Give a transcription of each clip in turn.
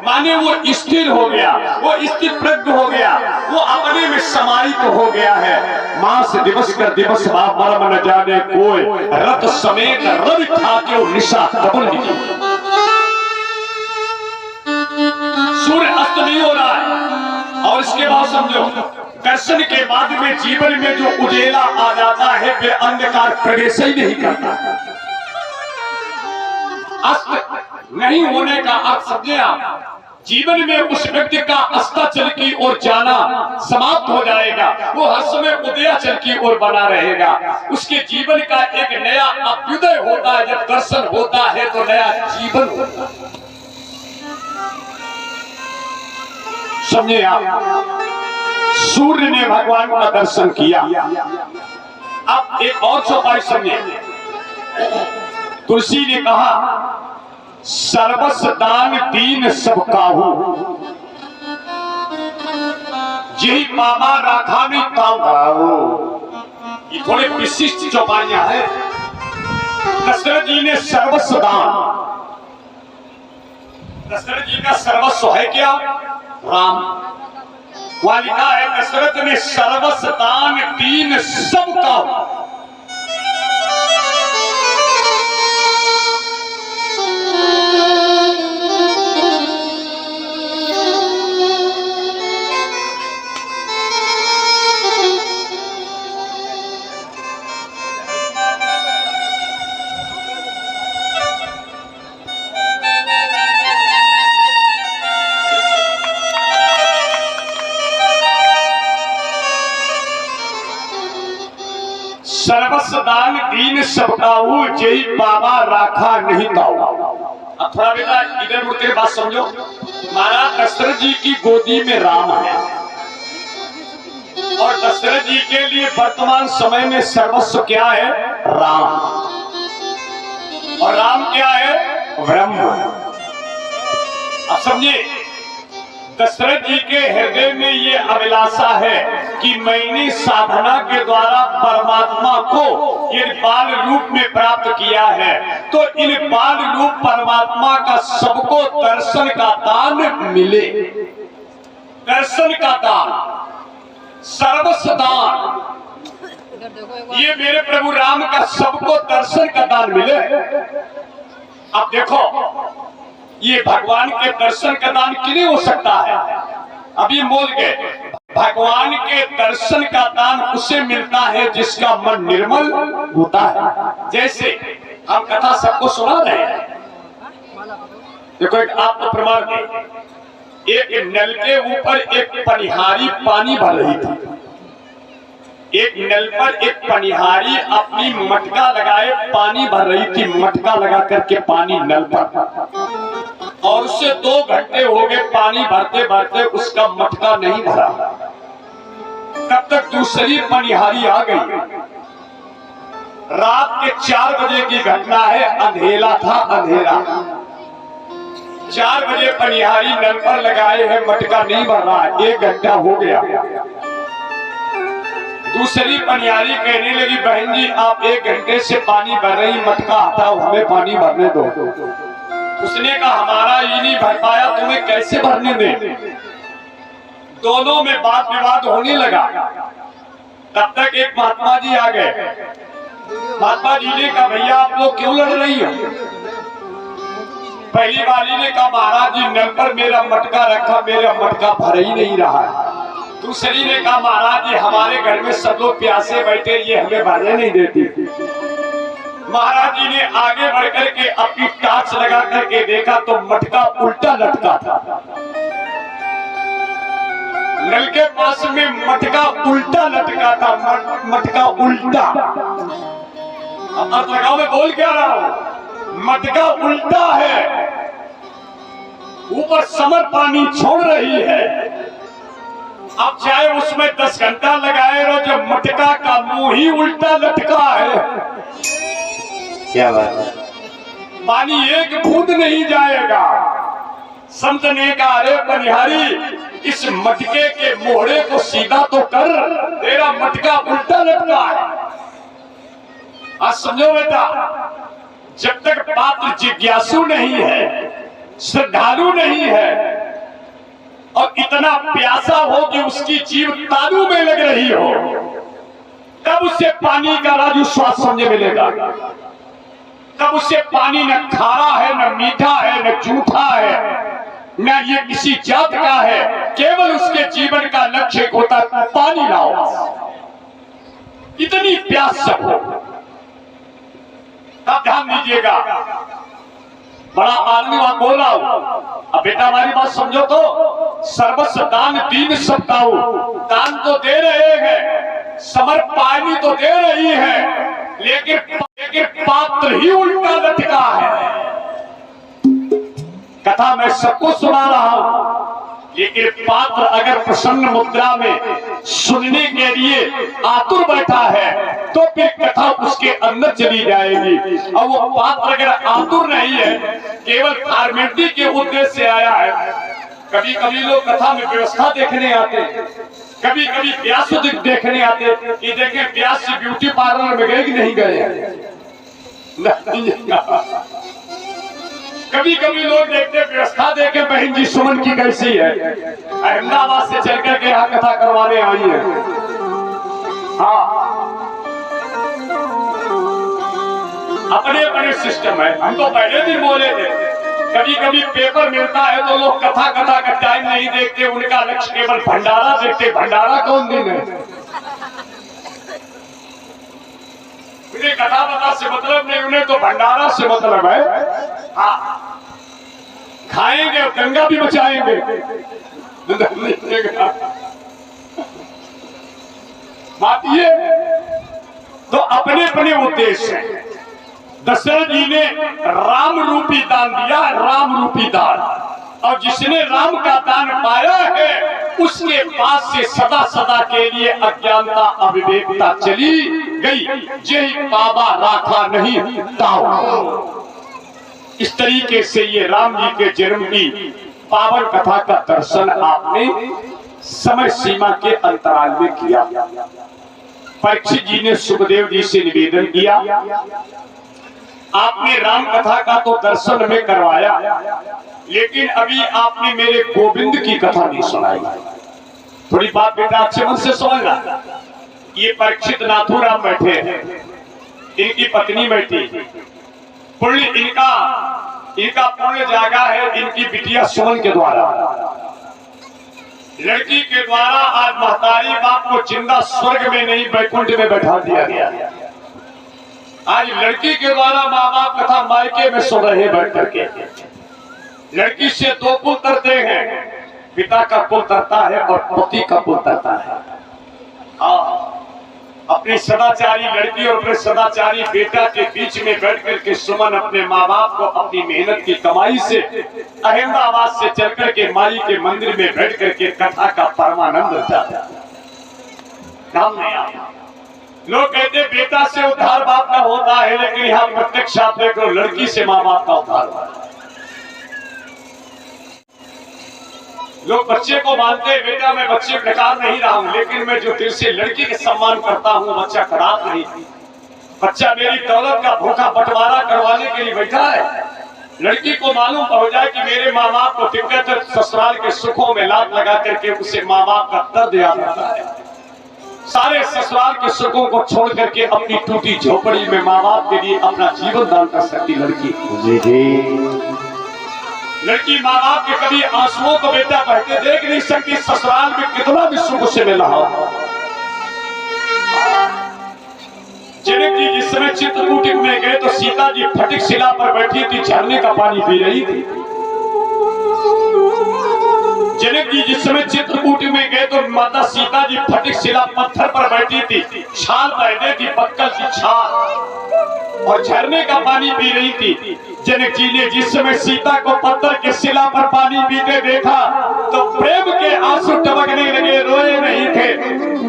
माने वो स्थिर हो गया, वो स्थिर प्रज्ञ हो गया, वो अपने में समाहित हो गया है। मास दिवस का दिवस मर्म न जाने कोई, रत समेत रवि खाते निशा कबूल नहीं। सूर्य अस्त नहीं हो रहा है और इसके बाद समझो दर्शन के बाद में जीवन में जो उजेला आ जाता है वे अंधकार प्रवेश ही नहीं करता। अस्त नहीं होने का अर्थ समझे आप, जीवन में उस व्यक्ति का अस्ताचल की ओर जाना समाप्त हो जाएगा, वो हर समय उदयाचल की ओर बना रहेगा। उसके जीवन का एक नया अभ्युदय होता है। जब दर्शन होता है तो नया जीवन होता है। समझे आप, सूर्य ने भगवान का दर्शन किया। अब एक और चौपाई समझे, तुलसी ने कहा सर्वस्व दान दीन सब काहू, यही बाबा राखा नहीं काहू। ये थोड़े विशिष्ट चौपाइयां हैं। दशरथ जी ने सर्वस्व दान, दशरथ जी का सर्वस्व है क्या? राम। वहां लिखा है दशरथ ने सर्वस्व दान दीन सब काहू। सर्वस्व दान दीन सब काहू, जय बाबा राखा नहीं काहू। अब थोड़ा बेटा इधर मुड़ के बात समझो। महाराज दशरथ जी की गोदी में राम है और दशरथ जी के लिए वर्तमान समय में सर्वस्व क्या है? राम। और राम क्या है? ब्रह्म। अब समझिए, दशरथ जी के हृदय में ये अभिलाषा है कि मैंने साधना के द्वारा परमात्मा को इन बाल रूप में प्राप्त किया है, तो इन बाल रूप परमात्मा का सबको दर्शन का दान मिले। दर्शन का दान, सर्वस्व दान, ये मेरे प्रभु राम का सबको दर्शन का दान मिले। अब देखो, ये भगवान के दर्शन का दान किन्हें हो सकता है? अभी बोल गए, भगवान के दर्शन का दान उसे मिलता है जिसका मन निर्मल होता है। जैसे हम कथा सबको सुना रहे हैं, देखो एक आपको प्रमाण दे। एक नल के ऊपर एक पनिहारी पानी भर रही थी। एक नल पर एक पनिहारी अपनी मटका लगाए पानी भर रही थी, मटका लगा करके पानी नल पर, और उससे 2 घंटे हो गए पानी भरते भरते उसका मटका नहीं भरा। तब तक दूसरी पनिहारी आ गई। रात के 4 बजे की घटना है, अंधेरा था, अंधेरा। 4 बजे पनिहारी नल पर लगाए है, मटका नहीं भर रहा है, 1 घंटा हो गया। दूसरी पनियारी कहने लगी, बहन जी आप 1 घंटे से पानी भर रही, मटका हटाओ, हमें पानी भरने दो। उसने कहा हमारा ये नहीं भर पाया, तुम्हें कैसे भरने दे। दोनों में बात विवाद होने लगा। तब तक एक महात्मा जी आ गए। महात्मा जी ने कहा भैया आप लोग क्यों लड़ रही हो? पहली वाली ने कहा महाराज जी नल पर मेरा मटका रखा, मेरा मटका भर ही नहीं रहा है। दूसरी ने कहा महाराज जी हमारे घर में सब लोग प्यासे बैठे, ये हमें भरने नहीं देती। महाराज जी ने आगे बढ़कर के अपनी टार्च लगा करके देखा तो मटका उल्टा लटका था। नल के पास में मटका उल्टा लटका था, मटका उल्टा। अब अर्थ लगाओ मैं बोल क्या रहा हूं? मटका उल्टा है, ऊपर समर पानी छोड़ रही है। अब चाहे उसमें 10 घंटा लगाए रहो, जब मटका का मुंह ही उल्टा लटका है, क्या बात है, पानी एक बूंद नहीं जाएगा। संत ने कहा अरे बनिहारी इस मटके के मोहरे को सीधा तो कर, तेरा मटका उल्टा लटका है। आज समझो बेटा, जब तक पात्र जिज्ञासु नहीं है, श्रद्धालु नहीं है, और इतना प्यासा हो कि उसकी जीभ तालू में लग रही हो, तब उसे पानी का राजू स्वाद समझ मिलेगा। तब उसे पानी न खारा है, न मीठा है, न जूठा है, न ये किसी जात का है, केवल उसके जीवन का लक्ष्य होता है पानी लाओ। इतनी प्यास सब हो, तब ध्यान दीजिएगा। बड़ा आदमी वहां बोल रहा हूं, अब बेटा हमारी बात समझो तो, सर्वस्व दान तीन सप्ताह, दान तो दे रहे हैं, समर पानी तो दे रही है, लेकिन पात्र ही उल्टा लटका है। कथा मैं सबको सुना रहा हूं, लेकिन पात्र अगर प्रसन्न मुद्रा में सुनने के लिए आतुर बैठा है तो फिर कथा उसके अंदर चली जाएगी। और वो पात्र अगर आतुर नहीं है, केवल फॉर्मेलिटी के उद्देश्य से आया है। कभी कभी लोग कथा में व्यवस्था देखने आते, कभी कभी व्यास देखने आते कि देखें व्यास ब्यूटी पार्लर में गए कि नहीं गए। कभी कभी लोग देखते व्यवस्था देखे बहन जी सुमन की कैसी है, अहमदाबाद से चल करके यहाँ कथा करवाने आई है। हाँ, अपने अपने सिस्टम है। हम तो पहले भी बोले थे, कभी कभी पेपर मिलता है तो लोग कथा का टाइम नहीं देखते, उनका लक्ष्य केवल भंडारा देखते। भंडारा कौन दिन है? उन्हें कथा बता से मतलब नहीं, उन्हें तो भंडारा से मतलब है। हाँ, खाएंगे और गंगा भी बचाएंगे। बात ये तो अपने अपने उद्देश्य है। दशरथ जी ने राम रूपी दान दिया, राम रूपी दान, और जिसने राम का दान पाया है उसके पास से सदा सदा के लिए अज्ञानता अविवेकता चली गई। यही बाबा राखा नहीं ताऊ। इस तरीके से ये राम जी के जन्म की पावन कथा का दर्शन आपने समय सीमा के अंतराल में किया। परीक्षित जी ने सुखदेव जी से निवेदन किया, आपने राम कथा का तो दर्शन में करवाया, लेकिन अभी आपने मेरे गोविंद की कथा नहीं सुनाई। थोड़ी बात बेटा अच्छे मन से समझना। ये परीक्षित नाथुराम बैठे हैं, इनकी पत्नी बैठी, पुण्य इनका पुण्य जागा है इनकी बिटिया सुमन के द्वारा। लड़की के द्वारा आज महतारी बाप को जिंदा स्वर्ग में नहीं बैकुंठ में बैठा दिया गया। आज लड़की के द्वारा माँ बाप कथा मायके में सो रहे बैठ करके। लड़की से दो कुल तरते हैं, पिता का कुल तरता है और पति का कुल तरता है। हाँ, अपनी सदाचारी लड़की और अपने सदाचारी बेटा के बीच में बैठ करके सुमन अपने माँ बाप को अपनी मेहनत की कमाई से अहमदाबाद से चल करके माई के मंदिर में बैठ करके कथा का परमानंद उठाता। लोग कहते बेटा से उद्धार बाप का होता है, लेकिन यहाँ प्रत्यक्ष आप देखो लड़की से माँ बाप का उद्धार होता है। लोग बच्चे को मानते हैं, बेटा मैं बच्चे को नकार नहीं रहा हूं, लेकिन मैं जो दिल से लड़की के सम्मान करता हूं, बच्चा खराब नहीं। बच्चा मेरी दौलत का भूखा बंटवारा करवाने के लिए बैठा है। लड़की को मालूम हो जाए कि मेरे माँ बाप को दिक्कत है, ससुराल के सुखों में लात लगा करके उसे माँ बाप का दर्द याद आता है। सारे ससुराल के सुखों को छोड़ करके अपनी टूटी झोपड़ी में माँ बाप के लिए अपना जीवन दान कर सकती लड़की। लड़की माँ बाप के कभी आंसुओं को बेटा बहते देख नहीं सकती, ससुराल में कितना भी सुख से मिला हो। जनक जी जिस समय चित्रकूट में गए तो सीता जी फटिक शिला पर बैठी थी, झरने का पानी पी रही थी। जनक जी जिस समय चित्रकूट में गए तो माता सीता जी फटिक शिला पत्थर पर बैठी थी, छाल पहने थी, पत्थर की छाल, और झरने का पानी पी रही थी। जनक जी ने जिस समय सीता को पत्थर के शिला पर पानी पीते देखा तो प्रेम के आंसू टपकने लगे, रोए नहीं थे।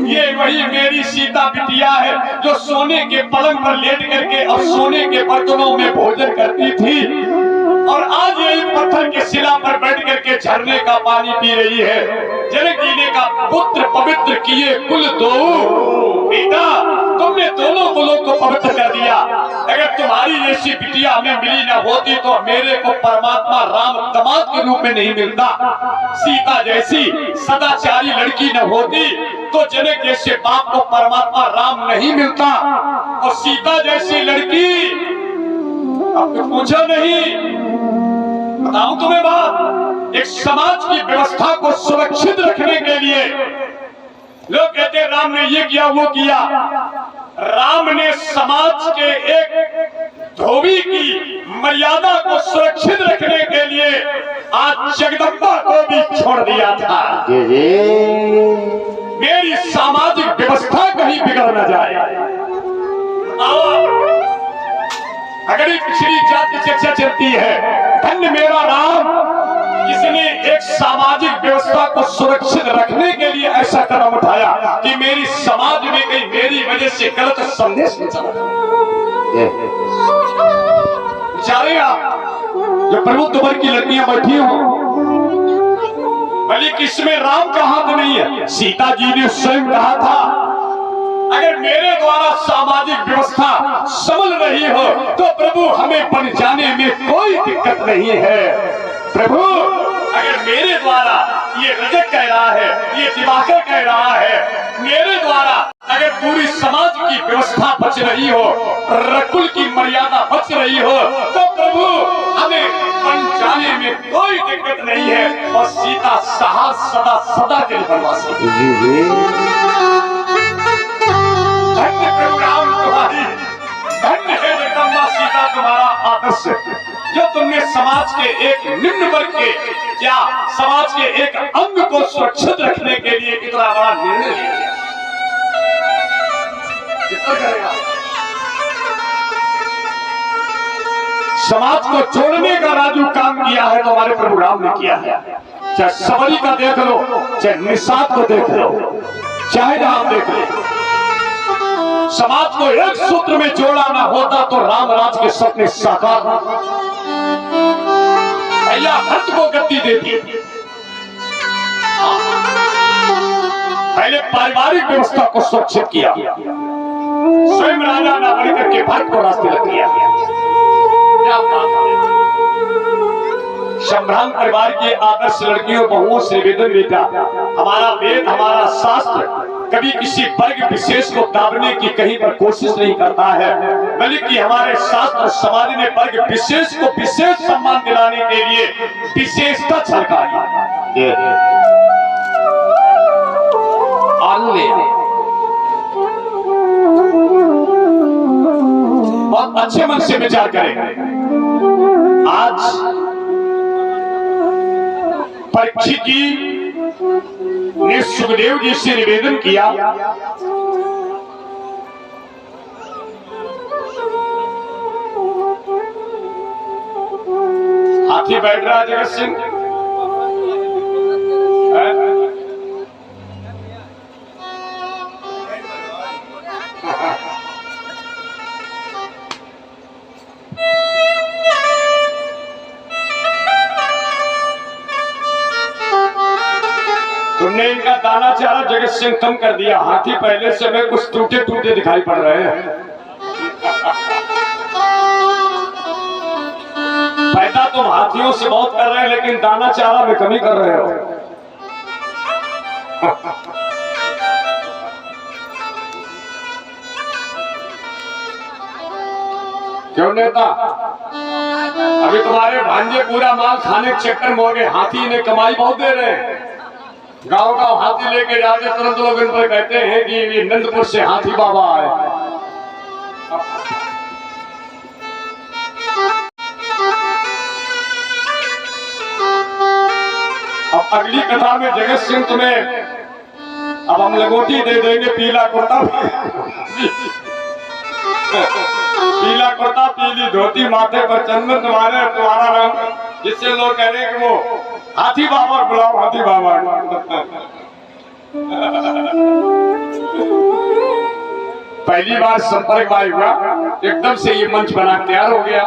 ये वही मेरी सीता बिटिया है जो सोने के पलंग पर लेट करके और सोने के बर्तनों में भोजन करती थी, और आज यही पत्थर के शिला पर बैठ करके झरने का पानी पी रही है। जनक जी ने कहा, पुत्र पवित्र किए कुल दो, पिता तुमने दोनों कुलों को पवित्र कर दिया। अगर तुम्हारी जैसी बिटिया हमें मिली ना होती तो मेरे को परमात्मा राम दामाद के रूप में नहीं मिलता। सीता जैसी सदाचारी लड़की न होती तो जनक जैसे बाप को परमात्मा राम नहीं मिलता। और सीता जैसी लड़की, अब कुछ पूछो नहीं, बताऊं तुम्हें बात, एक समाज की व्यवस्था को सुरक्षित रखने के लिए लोग कहते हैं राम ने ये किया वो किया। राम ने समाज के एक धोबी की मर्यादा को सुरक्षित रखने के लिए आज जगदम्बा को भी छोड़ दिया था। मेरी सामाजिक व्यवस्था कहीं बिगड़ न जाए। अगर एक पिछड़ी जात की चर्चा चलती है, धन्य मेरा राम जिसने एक सामाजिक व्यवस्था को सुरक्षित रखने के लिए ऐसा कदम उठाया कि मेरी समाज में कहीं मेरी वजह से गलत संदेश न चला। बेचारे आप जो प्रबुद्ध वर्ग की लड़कियां बैठी हो, भले किसमें राम का हाथ नहीं है। सीता जी ने स्वयं कहा था अगर मेरे द्वारा सामाजिक व्यवस्था संभल रही हो तो प्रभु हमें बन जाने में कोई दिक्कत नहीं है। प्रभु अगर मेरे द्वारा, ये रजक कह रहा है, ये दिवाकर कह रहा है, मेरे द्वारा अगर पूरी समाज की व्यवस्था बच रही हो, रकुल की मर्यादा बच रही हो तो प्रभु हमें बन जाने में कोई दिक्कत नहीं है। और सीता साहस सदा सदा के लिए बनवासी। धन्य प्रभु राम तुम्हारी, धन्य है जगदम्बा सीता तुम्हारा आदर्श जो तुमने समाज के एक निम्न वर्ग के या समाज के एक अंग को सुरक्षित रखने के लिए इतना बड़ा निर्णय लिया। कितना करेगा? समाज को जोड़ने का राजू काम किया है तो हमारे प्रभु राम ने किया है। चाहे सबरी का देख लो, चाहे निषाद को देख लो, चाहे राम देख लो, समाज को एक सूत्र में जोड़ा ना होता तो राम राज के सपने साकार भैया भक्त को गद्दी देती। पहले पारिवारिक व्यवस्था को सुरक्षित किया, स्वयं राजा ना बनकर के भक्त को रास्ते लग दिया। संभ्रांत परिवार की आदर्श लड़कियों बहुओं से निवेदन बेटा, हमारा वेद हमारा शास्त्र कभी किसी वर्ग विशेष को दाबने की कहीं पर कोशिश नहीं करता है, बल्कि हमारे शास्त्र समाज ने वर्ग विशेष को विशेष सम्मान दिलाने के लिए विशेषता झलकाई। बहुत अच्छे मन से विचार करें। आज परीक्षित जी ने सुखदेव जी से निवेदन किया, हाथी बैठ रहा जगत सिंह, तुमने इनका दाना चारा जगत सिंह कम कर दिया। हाथी पहले से में कुछ टूटे टूटे दिखाई पड़ रहे हैं। पैदा तुम हाथियों से बहुत कर रहे हैं लेकिन दाना चारा में कमी कर रहे हो। क्यों नेता, अभी तुम्हारे भांजे पूरा माल खाने के चक्कर में हो गए। हाथी ने कमाई बहुत दे रहे हैं। गांव गांव हाथी लेके जाते, तुरंत लोग इन पर कहते हैं कि ये नंदपुर से हाथी बाबा आए। अब अगली कथा में जगत सिंह तुम्हें अब हम लंगोटी दे देंगे, पीला कुर्ता पीला कुर्ता पीली धोती, माथे पर चंदन, तुम्हारा रंग, जिससे लोग कह रहे हैं कि वो हाथी बाबा बुलाओ, हाथी बाबा। पहली बार संपर्क में हुआ, एकदम से ये मंच बना तैयार हो गया,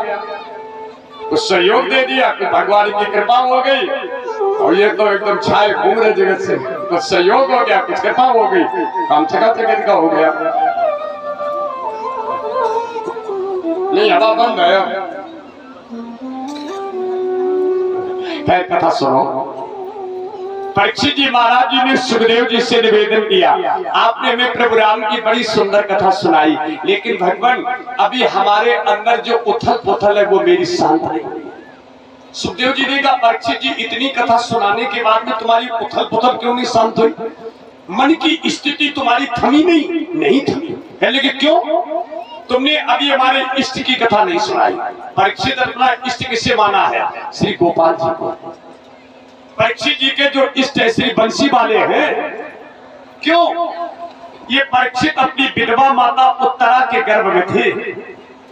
कुछ सहयोग दे दिया, कुछ भगवान की कृपा हो गई और ये तो एकदम छाए घूम रहे जगत से। कुछ सहयोग हो गया, कुछ कृपा हो गई, काम चका चकत का हो गया। नहीं हवा बंद है। खैर कथा सुनो। परीक्षित जी महाराज जी ने सुखदेव जी से निवेदन किया, आपने हमें प्रभु राम की बड़ी सुंदर कथा सुनाई, लेकिन भगवान अभी हमारे अंदर जो उथल पुथल है वो मेरी शांत नहीं हुई। सुखदेव जी ने कहा, परीक्षित जी इतनी कथा सुनाने के बाद में तुम्हारी उथल पुथल क्यों नहीं शांत हुई? मन की स्थिति तुम्हारी थमी नहीं थमी। लेकिन क्यों? तुमने अभी हमारे इष्ट की कथा नहीं सुनाई। परीक्षित अपना इष्ट किसे माना है? श्री गोपाल जी को। परीक्षित जी के जो इष्ट है श्री बंसी वाले हैं। क्यों? ये परीक्षित अपनी विधवा माता उत्तरा के गर्भ में थे।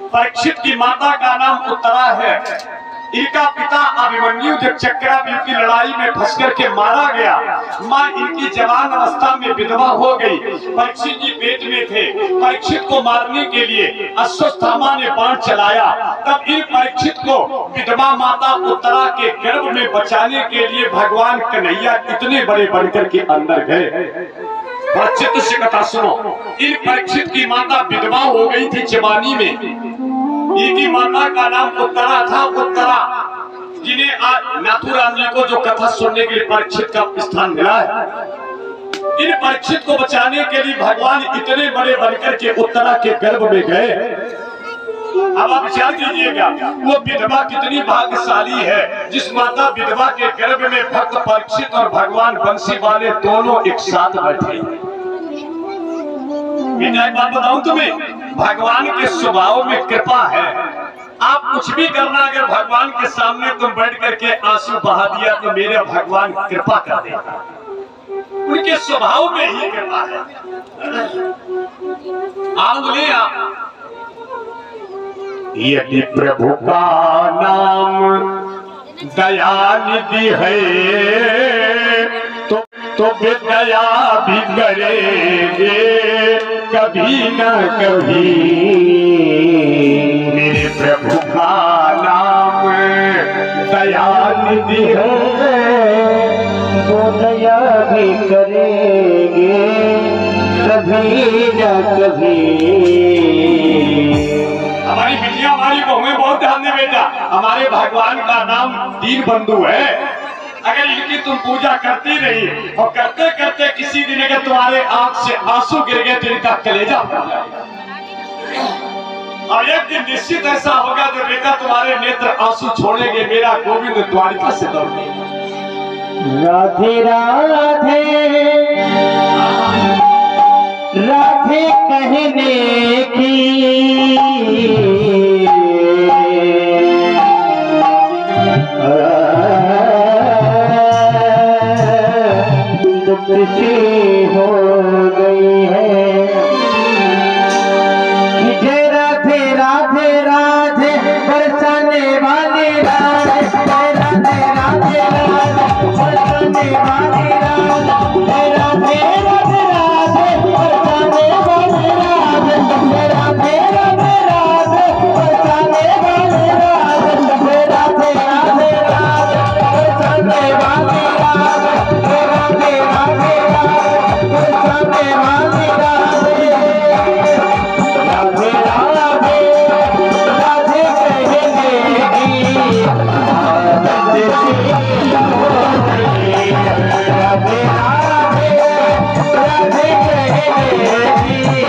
परीक्षित की माता का नाम उत्तरा है। इनका पिता अभिमन्यु जब चक्रव्यूह की लड़ाई में फंस करके मारा गया, मां इनकी जवान अवस्था में विधवा हो गई। परीक्षित जी पेट में थे। परीक्षित को मारने के लिए अश्वत्थामा ने बाण चलाया। तब इन परीक्षित को विधवा माता उत्तरा के गर्भ में बचाने के लिए भगवान कन्हैया इतने बड़े बनकर के अंदर गए। परीक्षित से कथा सुनो। इन परीक्षित की माता विधवा हो गई थी जवानी में। इनकी माता का नाम उत्तरा था। उत्तरा जिन्हें आज नाथुराम जी को जो कथा सुनने के लिए परीक्षित का स्थान मिला है। इन परीक्षित को बचाने के लिए भगवान इतने बड़े बनकर के उत्तरा के गर्भ में गए। अब आप विचार कीजिएगा वो विधवा कितनी भाग्यशाली है, जिस माता विधवा के गर्भ में भक्त परीक्षित और भगवान बंसी वाले दोनों एक साथ बैठे। एक बात बताऊं तुम्हें, भगवान के स्वभाव में कृपा है। आप कुछ भी करना, अगर भगवान के सामने तुम बैठ करके आंसू बहा दिया तो मेरे भगवान कृपा कर देगा। उनके स्वभाव में ही कृपा है। बोलिए आप, यदि प्रभु का नाम दयानिधि है तो दया भी करेंगे कभी न कभी। मेरे प्रभु का नाम दयानिधि है तो दया भी करेंगे कभी न कभी। हमारी बिटिया हमारी बहुएं बहुत ध्यान दे बेटा। हमारे भगवान का नाम दीन बंधु है। अगर इनकी तुम पूजा करती रही और करते करते किसी दिन अगर तुम्हारे आंख से आंसू गिर गए तो इनका कलेजा फट जाएगा। और एक दिन निश्चित ऐसा होगा जो बेटा तुम्हारे नेत्र आंसू छोड़ेंगे, मेरा गोविंद द्वारिका से दौड़ेगा। राधे राधे राधे कहने की खुशी हो गई है कि जय राधे राधे राधे बरसाने वाली राधे, राधे राधे राधे बरसाने वाली राधे, राधे राधे राधे बरसाने वाली राधे, राधे राधे राधे बरसाने वाली राधे, राधे राधे राधे बरसाने वाली राधे, राधे राधे बरसाने वाली राधे, राधे राधे राधे कहेंगे राधे राधे राधे कहेंगे राधे राधे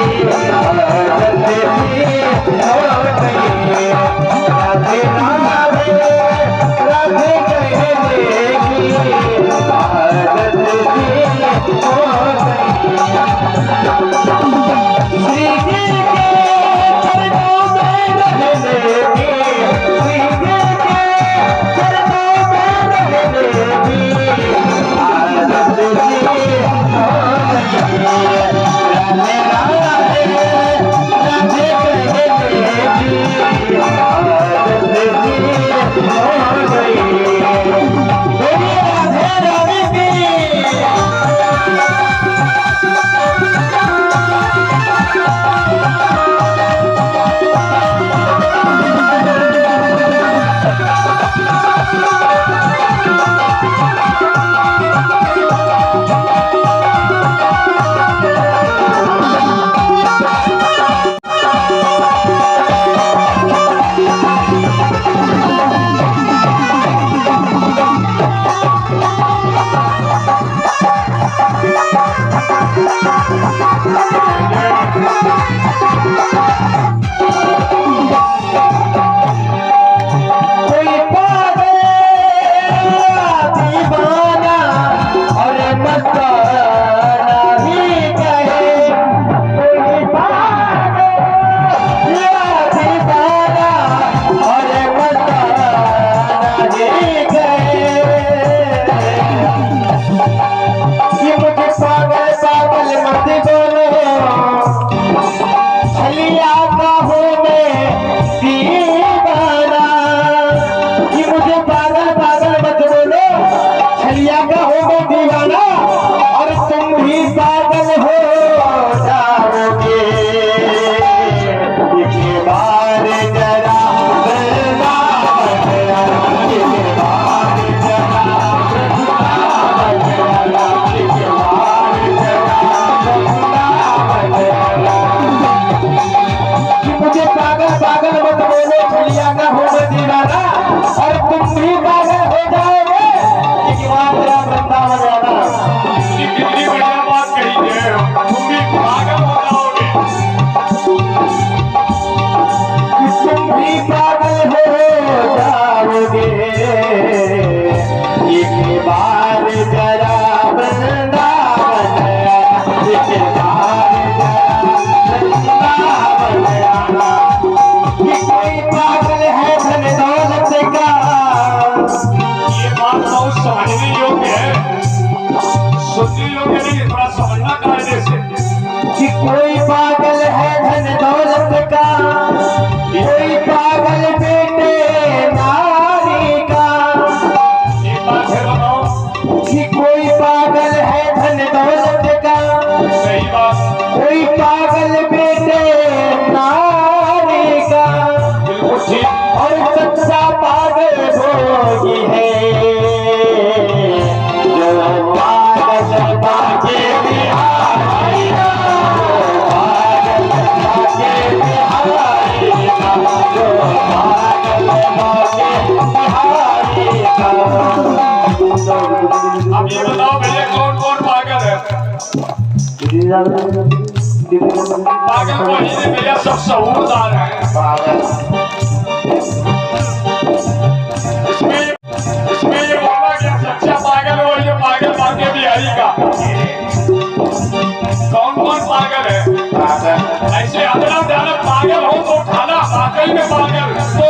पागल बेटे नारी का बिल्कुल ठीक। और सच्चा पागल भोगी है जो पागल बाके बिहारी का, पागल बाके बिहारी का, जो पागल बाके बिहारी का। अब ये बताओ भैया कौन कौन पागल है? पागल को ही नहीं भैया, सब सहूरदार हैं। इसमें ये बोला कि सच्चा पागल हो ये पागल बाके बिहारी का। कौन कौन पागल है? ऐसे अदला बदला पागल हो तो खाना वाकई में पागल तो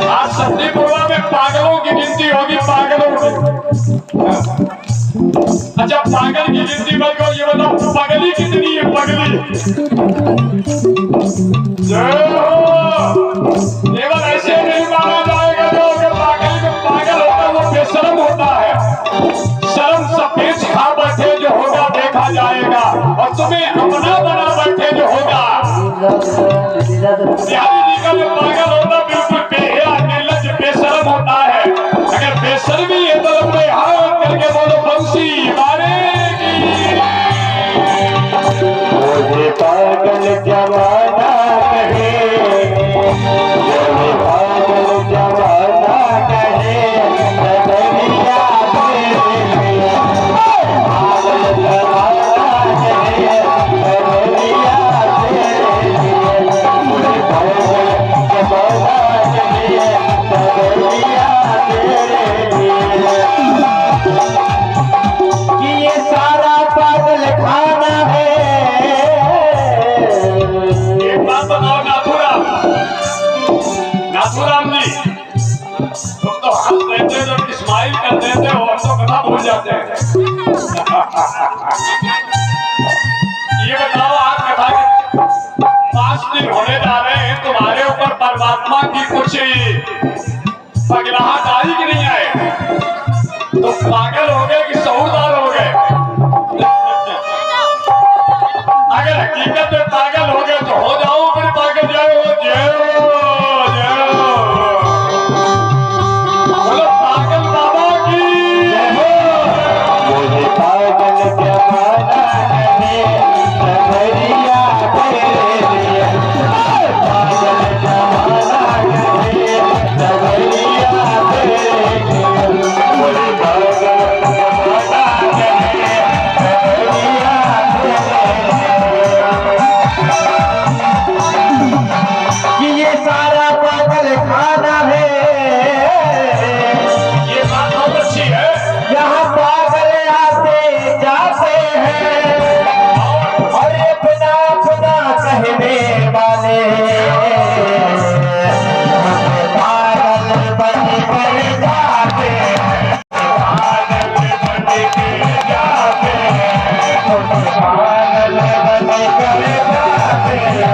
आज सत्तीपुरा में पागलों की गिनती होगी, पागलों की। अच्छा पागल की गिनती मत करो, ये बताओ पगली कितनी है? पगली केवल ऐसे नहीं माना जाएगा जो पागल में पागल होता है वो बेशरम होता है। शर्म सफेद खा बैठे जो होगा देखा जाएगा, और तुम्हें अपना बना बैठे जो होगा। बिहारी जी का जो पागल होता बिल्कुल बेहया निर्लज बेशरम होता है। अगर बेशर्मी है तो अपने हाथ करके बोलो बंसी मारेगी। मुझे पागल जमाना कहे, मुझे पागल जमाना कहे, नजरिया तेरे लिए। पागल जमाना कहे, नजरिया तेरे लिए। मुझे पागल जमाना कहे, नजरिया तेरे लिए। कि ये सारा पागल खाना है। एक बात बताओ नाथूराम, नाथूराम जी तुम तो हंस देते हो, स्माइल कर देते हो, हम तो कथा भूल जाते हैं। ये बताओ आज कथा के 5 दिन होने जा रहे हैं, तुम्हारे ऊपर परमात्मा की कुछ पगलाहट आई कि नहीं आए? तो पागल हो गए कि सहूरदार हो गए? अगर हकीकत में पागल हो गए तो हो जाओ, फिर पागल जाओ बोलो पागल बाबा की। मुझे पागल जमाना कहे, नजरिया तेरे लिए। पागल जमाना कहे, नजरिया तेरे लिए। मुझे पागल जमाना कहे, नजरिया तेरे लिए। कि ये सारा पागल खाना है। ये बात बहुत अच्छी है। यहाँ पागल आते जाते हैं और अपना अपना कहने वाले पागल बन कर जाते हैं, पागल बन कर जाते हैं, पागल बन कर जाते हैं।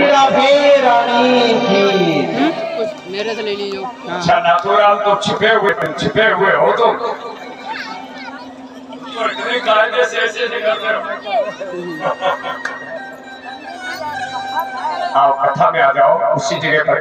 राधे राधे मेरे से ले लीजिए। अच्छा नाथूराम तो छिपे हुए हो तो और इतने कायदे से ऐसे निकलते हो। आओ कथा में आ जाओ, उसी जगह पर